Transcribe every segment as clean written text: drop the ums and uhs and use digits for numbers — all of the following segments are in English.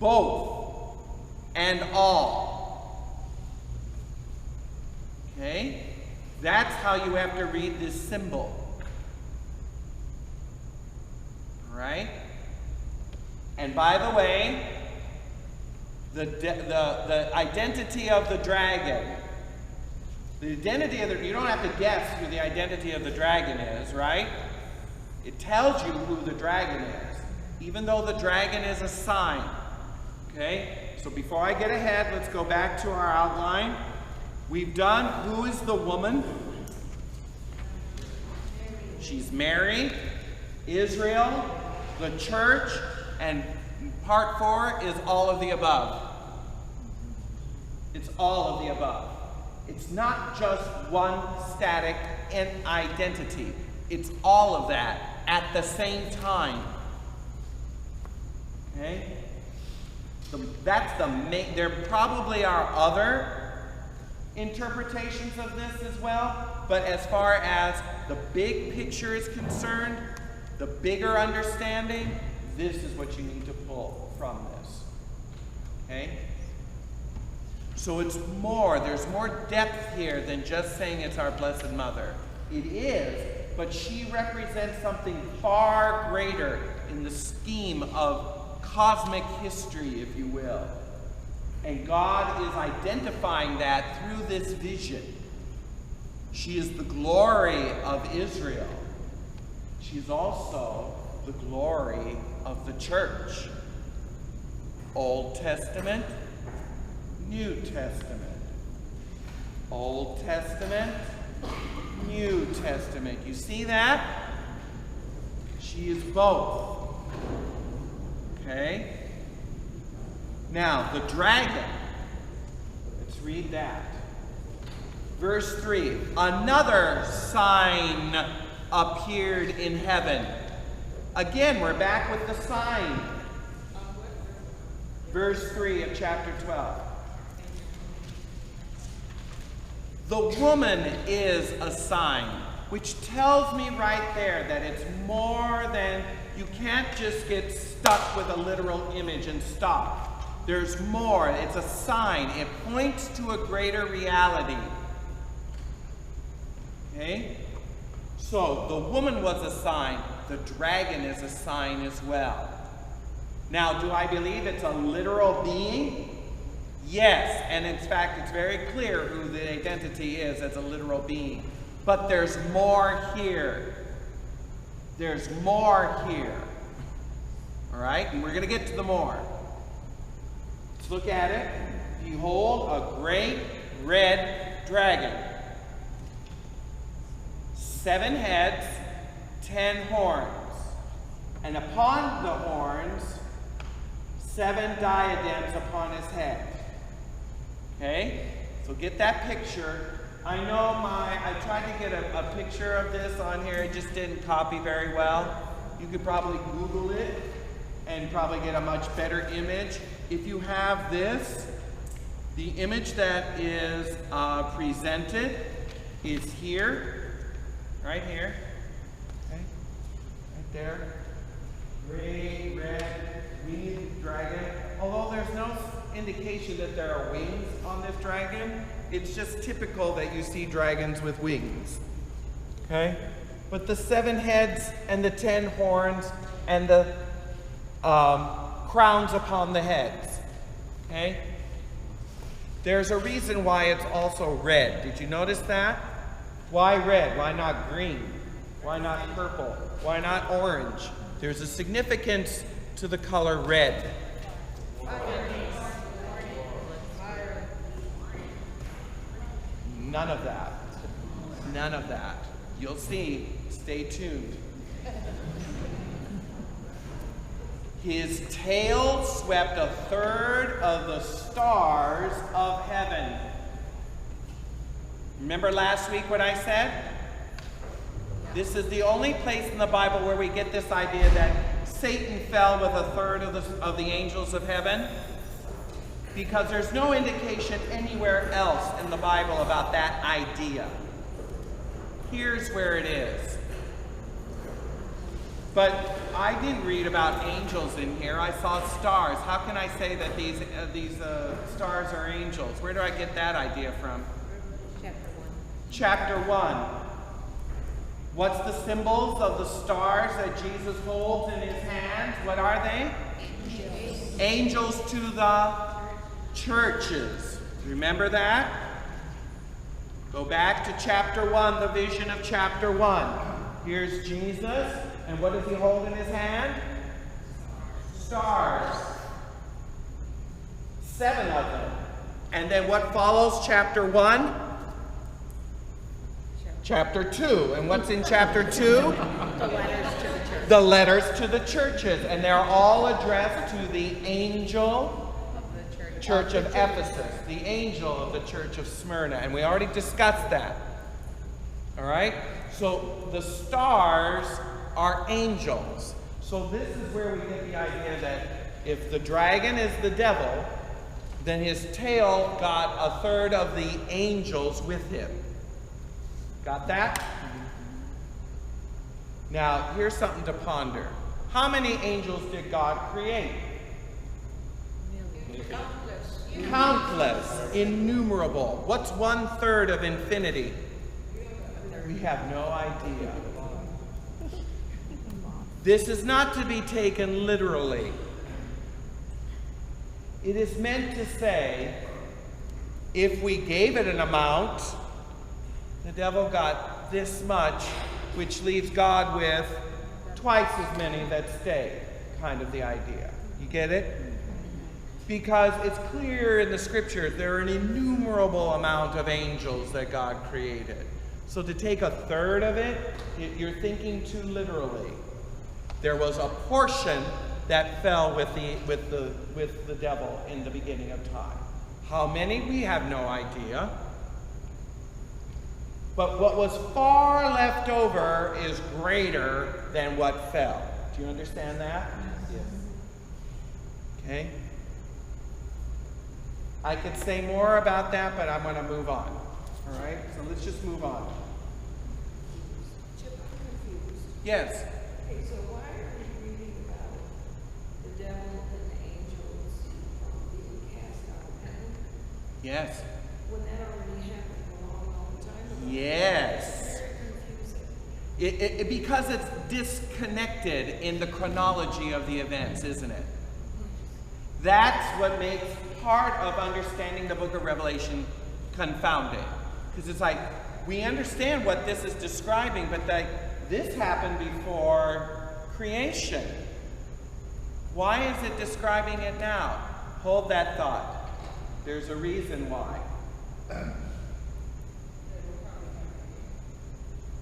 both and all. Okay? That's how you have to read this symbol. All right? And by the way, the identity of the dragon. The identity of you don't have to guess who the identity of the dragon is, right? It tells you who the dragon is, even though the dragon is a sign. Okay? So before I get ahead, let's go back to our outline. We've done who is the woman. She's Mary, Israel, the church, and part 4 is all of the above. It's all of the above. It's not just one static identity. It's all of that at the same time. Okay? That's the main. There probably are other interpretations of this as well, but as far as the big picture is concerned, the bigger understanding, this is what you need to pull from this. Okay? So it's more, there's more depth here than just saying it's our Blessed Mother. It is, but she represents something far greater in the scheme of cosmic history, if you will. And God is identifying that through this vision. She is the glory of Israel. She's also the glory of the church. Old Testament, New Testament. Old Testament, New Testament. You see that? She is both. Okay? Now, the dragon. Let's read that. Verse 3. Another sign appeared in heaven. Again, we're back with the sign. Verse 3 of chapter 12. The woman is a sign, which tells me right there that it's more than, you can't just get stuck with a literal image and stop. There's more. It's a sign. It points to a greater reality. Okay? So, the woman was a sign. The dragon is a sign as well. Now, do I believe it's a literal being? Yes, and in fact, it's very clear who the identity is as a literal being. But there's more here. There's more here. All right? And we're going to get to the more. Let's look at it. Behold, a great red dragon. 7 heads, 10 horns. And upon the horns, 7 diadems upon his head. Okay? So get that picture. I know I tried to get a picture of this on here. It just didn't copy very well. You could probably Google it and probably get a much better image. If you have this, the image that is presented is here, right here, okay, right there. Great red winged dragon. Although there's no indication that there are wings on this dragon, it's just typical that you see dragons with wings. Okay? But the 7 heads and the 10 horns and the crowns upon the heads. Okay? There's a reason why it's also red. Did you notice that? Why red? Why not green? Why not purple? Why not orange? There's a significance to the color red. None of that. None of that. You'll see. Stay tuned. His tail swept 1/3 of the stars of heaven. Remember last week what I said? This is the only place in the Bible where we get this idea that Satan fell with 1/3 of the angels of heaven, because there's no indication anywhere else in the Bible about that idea. Here's where it is. But I didn't read about angels in here. I saw stars. How can I say that these stars are angels? Where do I get that idea from? Chapter 1. Chapter 1. What's the symbols of the stars that Jesus holds in his hands? What are they? Angels. Angels to the churches. Remember that? Go back to chapter 1, the vision of chapter 1. Here's Jesus, and what does he hold in his hand? Stars. 7 of them. And then what follows chapter 1? Chapter 2. And what's in chapter 2? The letters to the church. The letters to the churches. And they're all addressed to the angel Of the church of Ephesus, the angel of the church of Smyrna. And we already discussed that. All right? So the stars are angels. So this is where we get the idea that if the dragon is the devil, then his tail got a third of the angels with him. Got that? Now, here's something to ponder. How many angels did God create? Countless, innumerable. What's 1/3 of infinity? We have no idea. This is not to be taken literally. It is meant to say, if we gave it an amount, the devil got this much, which leaves God with twice as many that stay, kind of the idea. You get it? Because it's clear in the scriptures there are an innumerable amount of angels that God created. So to take 1/3 of it, you're thinking too literally. There was a portion that fell with the devil in the beginning of time. How many? We have no idea. But what was far left over is greater than what fell. Do you understand that? Yes. Okay. I could say more about that, but I'm going to move on. All right? So let's just move on. Chip, I'm confused. Yes. Okay, so why are we reading about the devil and the angels being cast out of heaven Yes. when that already happened a long time ago? Yes. It's very confusing. Because it's disconnected in the chronology of the events, isn't it? That's what makes part of understanding the book of Revelation confounding. Because it's like, we understand what this is describing, but this happened before creation. Why is it describing it now? Hold that thought. There's a reason why.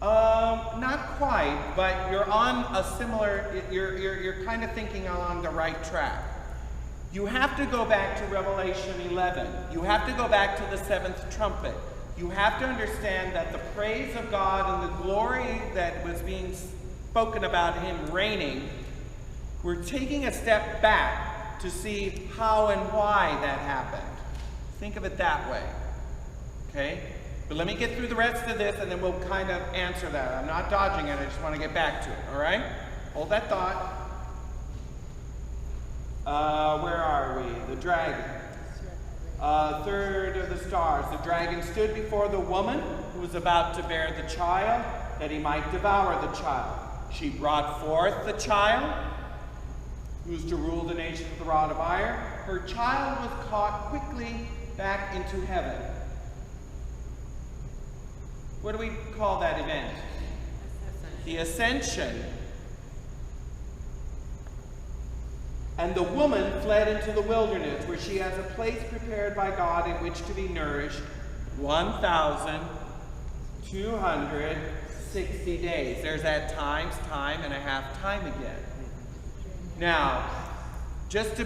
Not quite, but you're on a similar, you're kind of thinking along the right track. You have to go back to Revelation 11. You have to go back to the 7th trumpet. You have to understand that the praise of God and the glory that was being spoken about him reigning, we're taking a step back to see how and why that happened. Think of it that way. Okay? But let me get through the rest of this and then we'll kind of answer that. I'm not dodging it, I just want to get back to it. All right? Hold that thought. Where are we? The dragon. 1/3 of the stars. The dragon stood before the woman who was about to bear the child, that he might devour the child. She brought forth the child, who was to rule the nations with a rod of iron. Her child was caught quickly back into heaven. What do we call that event? The ascension. And the woman fled into the wilderness, where she has a place prepared by God in which to be nourished 1,260 days. There's that times, time and a half time again. Now, just to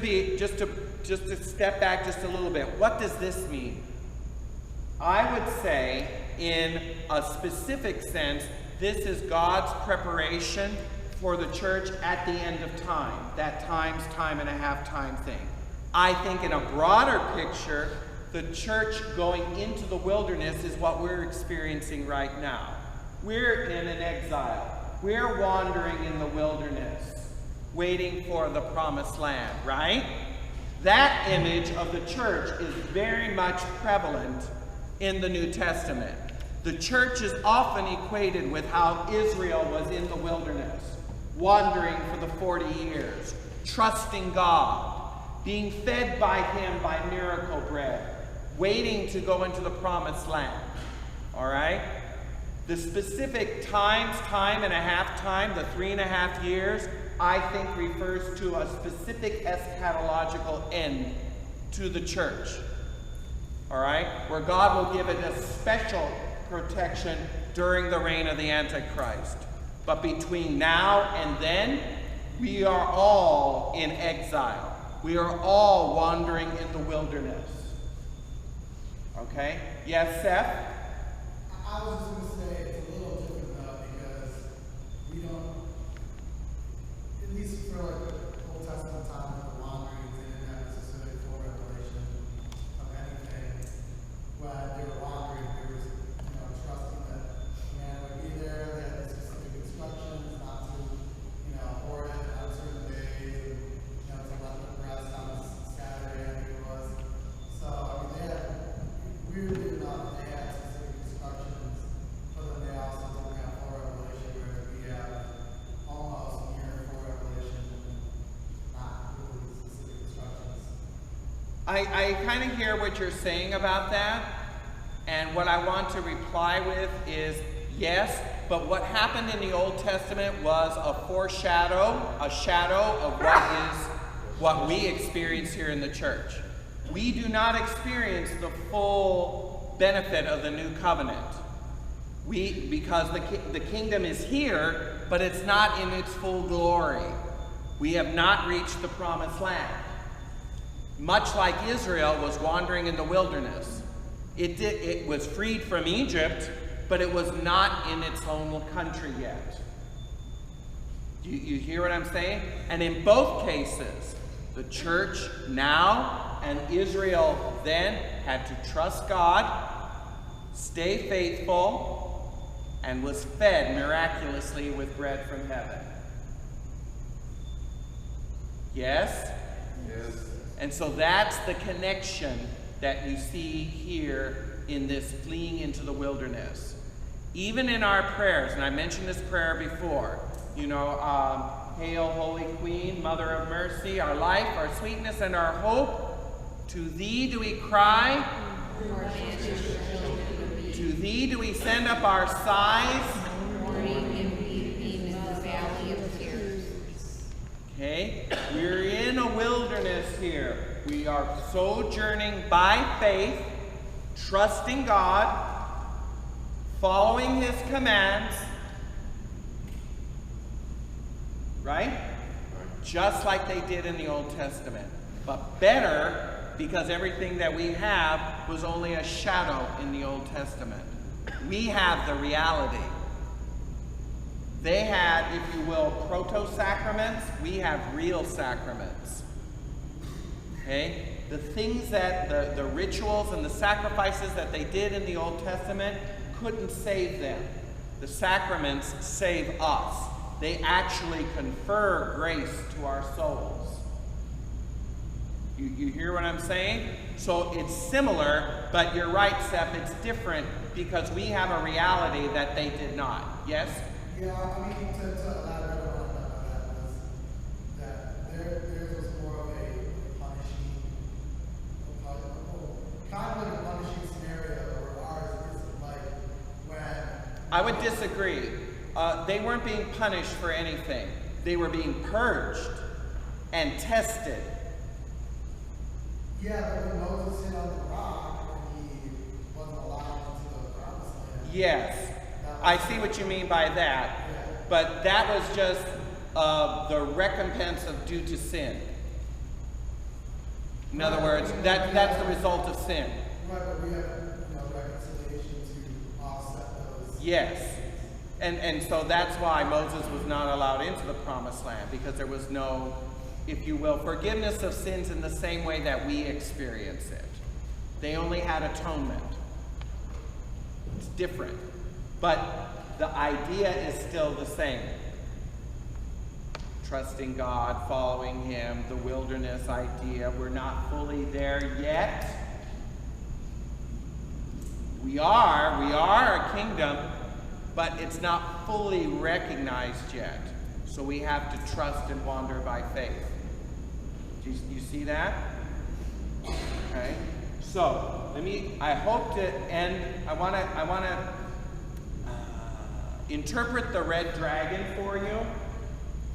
step back just a little bit, what does this mean? I would say, in a specific sense, this is God's preparation for the church at the end of time, that times, time and a half time thing. I think in a broader picture, the church going into the wilderness is what we're experiencing right now. We're in an exile. We're wandering in the wilderness, waiting for the promised land, right? That image of the church is very much prevalent in the New Testament. The church is often equated with how Israel was in the wilderness, wandering for the 40 years, trusting God, being fed by Him by miracle bread, waiting to go into the promised land. All right? The specific time and a half time, the 3.5 years, I think refers to a specific eschatological end to the church. All right? Where God will give it a special protection during the reign of the Antichrist. But between now and then, we are all in exile. We are all wandering in the wilderness. Okay? Yes, Seth? I was just going to say it's a little different though, because we don't, at least for like Old Testament time, the wanderings, they didn't have necessarily full revelation of anything. When they were wandering, they were, trusting that the man would be there, they had the specific instructions not to, hoard it on certain days, and, to let the rest on Saturday, I think it was. So, they had, weirdly enough, they had specific instructions, but then they also didn't have full revelation, whereas we have almost near full revelation, not really specific instructions. I kind of hear what you're saying about that, and what I want to reply with is yes, but what happened in the Old Testament was a foreshadow, a shadow of what we experience here in the church. We do not experience the full benefit of the new covenant. Because the kingdom is here, but it's not in its full glory. We have not reached the promised land. Much like Israel was wandering in the wilderness. It was freed from Egypt, but it was not in its own country yet. You hear what I'm saying? And in both cases, the church now and Israel then had to trust God, stay faithful, and was fed miraculously with bread from heaven. Yes? Yes. And so that's the connection that you see here in this fleeing into the wilderness. Even in our prayers, and I mentioned this prayer before, Hail, Holy Queen, Mother of Mercy, our life, our sweetness, and our hope. To Thee do we cry. To Thee do we send up our sighs. Okay, we're in a wilderness here. We are sojourning by faith, trusting God, following His commands, right? Just like they did in the Old Testament. But better, because everything that we have was only a shadow in the Old Testament. We have the reality. They had, if you will, proto-sacraments. We have real sacraments. Okay? The things that, the rituals and the sacrifices that they did in the Old Testament couldn't save them. The sacraments save us. They actually confer grace to our souls. You hear what I'm saying? So it's similar, but you're right, Seth, it's different because we have a reality that they did not. Yes? Yeah, I mean, to elaborate on that was that there was more of a punishing, kind of like a punishing scenario, where ours is like when... I would disagree. They weren't being punished for anything. They were being purged and tested. Yeah, but when Moses hit on the rock and he wasn't allowed into the promised land... Yes. I see what you mean by that, but that was just the recompense of due to sin. In other words, that's the result of sin. Right, but we have reconciliation to offset those. Yes, and so that's why Moses was not allowed into the promised land, because there was no, if you will, forgiveness of sins in the same way that we experience it. They only had atonement. It's different. But the idea is still the same. Trusting God, following Him, the wilderness idea. We're not fully there yet. We are a kingdom, but it's not fully recognized yet. So we have to trust and wander by faith. Do you see that? Okay. So I hope to end. I want to interpret the red dragon for you,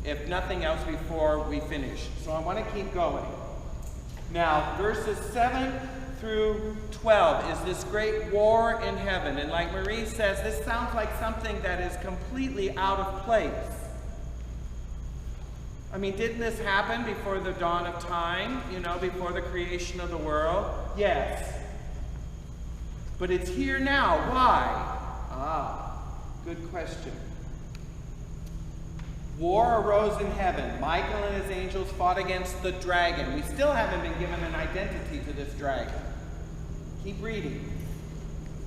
if nothing else, before we finish. So I want to keep going. Now, verses 7 through 12 is this great war in heaven. And like Marie says, this sounds like something that is completely out of place. I mean, didn't this happen before the dawn of time? You know, before the creation of the world? Yes. But it's here now. Why? Good question. War arose in heaven. Michael and his angels fought against the dragon. We still haven't been given an identity to this dragon. Keep reading.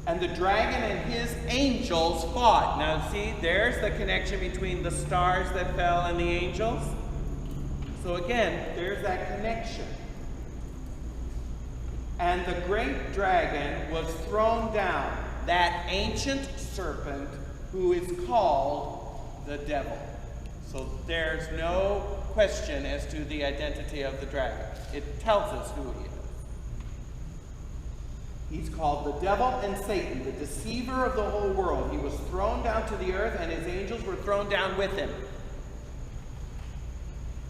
And the dragon and his angels fought. Now see, there's the connection between the stars that fell and the angels. So again, there's that connection. And the great dragon was thrown down, that ancient serpent who is called the devil. So there's no question as to the identity of the dragon. It tells us who he is. He's called the devil and Satan, the deceiver of the whole world. He was thrown down to the earth, and his angels were thrown down with him.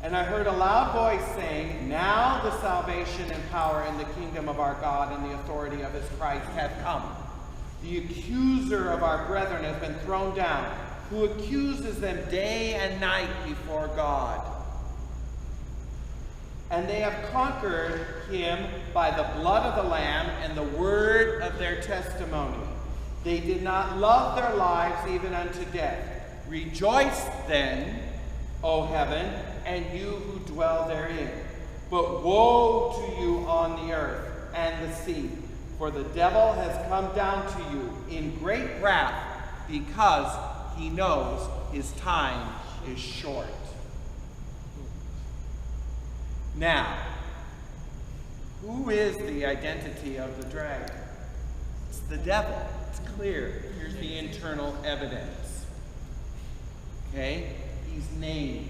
And I heard a loud voice saying, "Now the salvation and power and the kingdom of our God and the authority of his Christ have come. The accuser of our brethren has been thrown down, who accuses them day and night before God. And they have conquered him by the blood of the Lamb and the word of their testimony. They did not love their lives even unto death. Rejoice then, O heaven, and you who dwell therein. But woe to you on the earth and the sea, for the devil has come down to you in great wrath, because he knows his time is short." Now, who is the identity of the dragon? It's the devil. It's clear. Here's the internal evidence. Okay? He's named.